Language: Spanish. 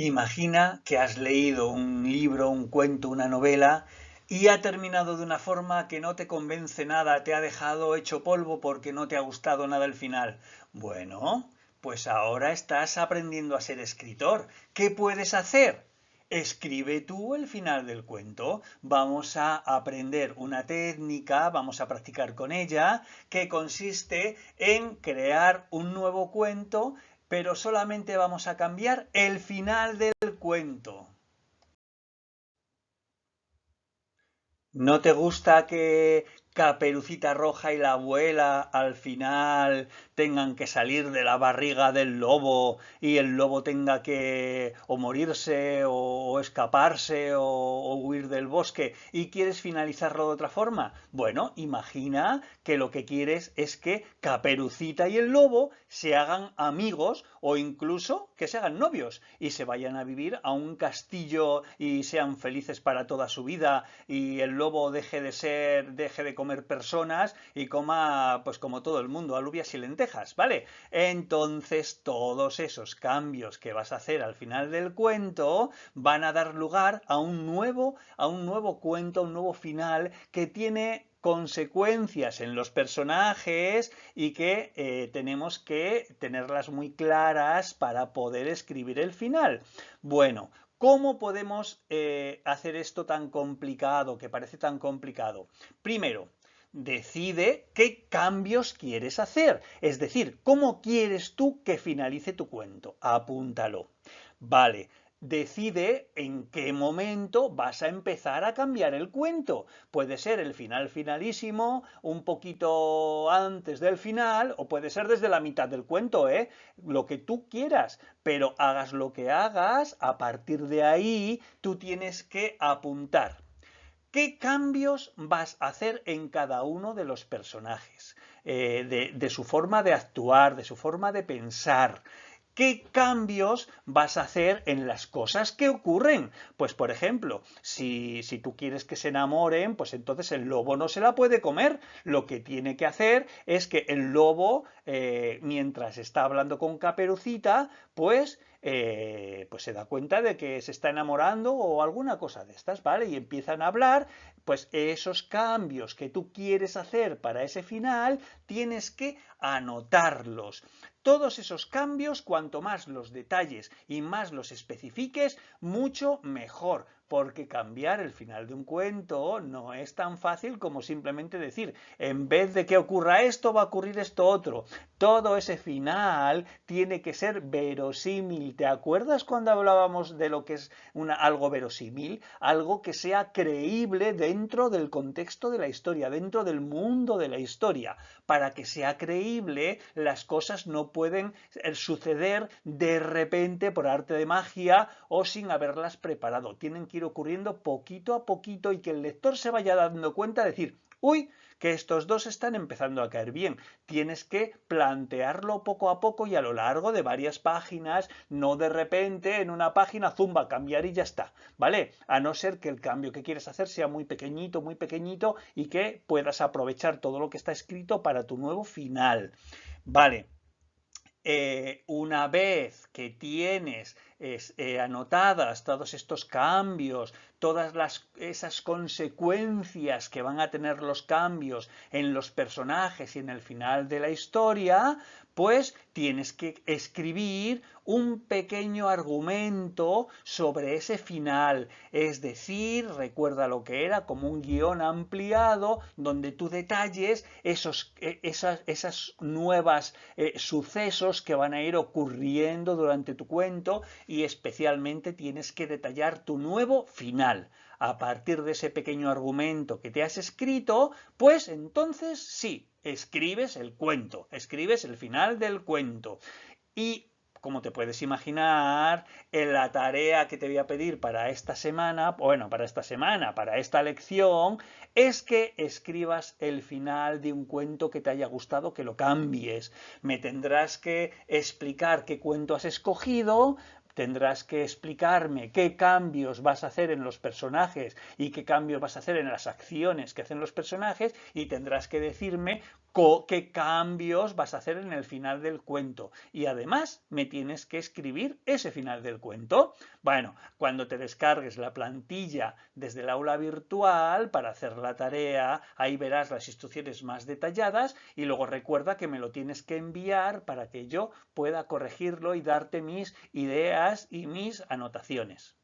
Imagina que has leído un libro, un cuento, una novela y ha terminado de una forma que no te convence nada, te ha dejado hecho polvo porque no te ha gustado nada el final. Bueno, pues ahora estás aprendiendo a ser escritor. ¿Qué puedes hacer? Escribe tú el final del cuento. Vamos a aprender una técnica, vamos a practicar con ella, que consiste en crear un nuevo cuento, pero solamente vamos a cambiar el final del cuento. ¿No te gusta que Caperucita Roja y la abuela al final tengan que salir de la barriga del lobo y el lobo tenga que o morirse o escaparse o huir del bosque y quieres finalizarlo de otra forma? Bueno, imagina que lo que quieres es que Caperucita y el lobo se hagan amigos o incluso que se hagan novios y se vayan a vivir a un castillo y sean felices para toda su vida y el lobo deje de comer personas y coma, pues como todo el mundo, alubias y lentejas, ¿vale? Entonces todos esos cambios que vas a hacer al final del cuento van a dar lugar a un nuevo cuento, a un nuevo final que tiene consecuencias en los personajes y que tenemos que tenerlas muy claras para poder escribir el final. Bueno, ¿cómo podemos hacer esto tan complicado, que parece tan complicado? Primero, decide qué cambios quieres hacer. Es decir, ¿cómo quieres tú que finalice tu cuento? Apúntalo. Vale, decide en qué momento vas a empezar a cambiar el cuento. Puede ser el final finalísimo, un poquito antes del final, o puede ser desde la mitad del cuento, ¿eh? Lo que tú quieras, pero hagas lo que hagas, a partir de ahí tú tienes que apuntar. ¿Qué cambios vas a hacer en cada uno de los personajes? De su forma de actuar, de su forma de pensar. ¿Qué cambios vas a hacer en las cosas que ocurren? Pues, por ejemplo, si tú quieres que se enamoren, pues entonces el lobo no se la puede comer. Lo que tiene que hacer es que el lobo, mientras está hablando con Caperucita, pues se da cuenta de que se está enamorando o alguna cosa de estas, ¿vale? Y empiezan a hablar, pues esos cambios que tú quieres hacer para ese final, tienes que anotarlos. Todos esos cambios, cuanto más los detalles y más los especifiques, mucho mejor, porque cambiar el final de un cuento no es tan fácil como simplemente decir, en vez de que ocurra esto, va a ocurrir esto otro. Todo ese final tiene que ser verosímil. ¿Te acuerdas cuando hablábamos de lo que es algo verosímil? Algo que sea creíble dentro del contexto de la historia, dentro del mundo de la historia. Para que sea creíble, las cosas no pueden suceder de repente por arte de magia o sin haberlas preparado. Tienen que ir ocurriendo poquito a poquito y que el lector se vaya dando cuenta de decir, uy, que estos dos están empezando a caer bien. Tienes que plantearlo poco a poco y a lo largo de varias páginas, no de repente en una página zumba, cambiar y ya está, ¿vale? A no ser que el cambio que quieres hacer sea muy pequeñito y que puedas aprovechar todo lo que está escrito para tu nuevo final. Vale, una vez que tienes anotadas todos estos cambios, esas consecuencias que van a tener los cambios en los personajes y en el final de la historia, pues tienes que escribir un pequeño argumento sobre ese final. Es decir, recuerda lo que era como un guión ampliado donde tú detalles esas nuevas sucesos que van a ir ocurriendo durante tu cuento y especialmente tienes que detallar tu nuevo final. A partir de ese pequeño argumento que te has escrito, pues entonces sí, escribes el cuento, escribes el final del cuento. Y como te puedes imaginar, en la tarea que te voy a pedir para esta semana, bueno, para esta semana, para esta lección, es que escribas el final de un cuento que te haya gustado, que lo cambies. Me tendrás que explicar qué cuento has escogido, tendrás que explicarme qué cambios vas a hacer en los personajes y qué cambios vas a hacer en las acciones que hacen los personajes y tendrás que decirme qué cambios vas a hacer en el final del cuento. Y además me tienes que escribir ese final del cuento. Bueno, cuando te descargues la plantilla desde el aula virtual para hacer la tarea, ahí verás las instrucciones más detalladas y luego recuerda que me lo tienes que enviar para que yo pueda corregirlo y darte mis ideas y mis anotaciones.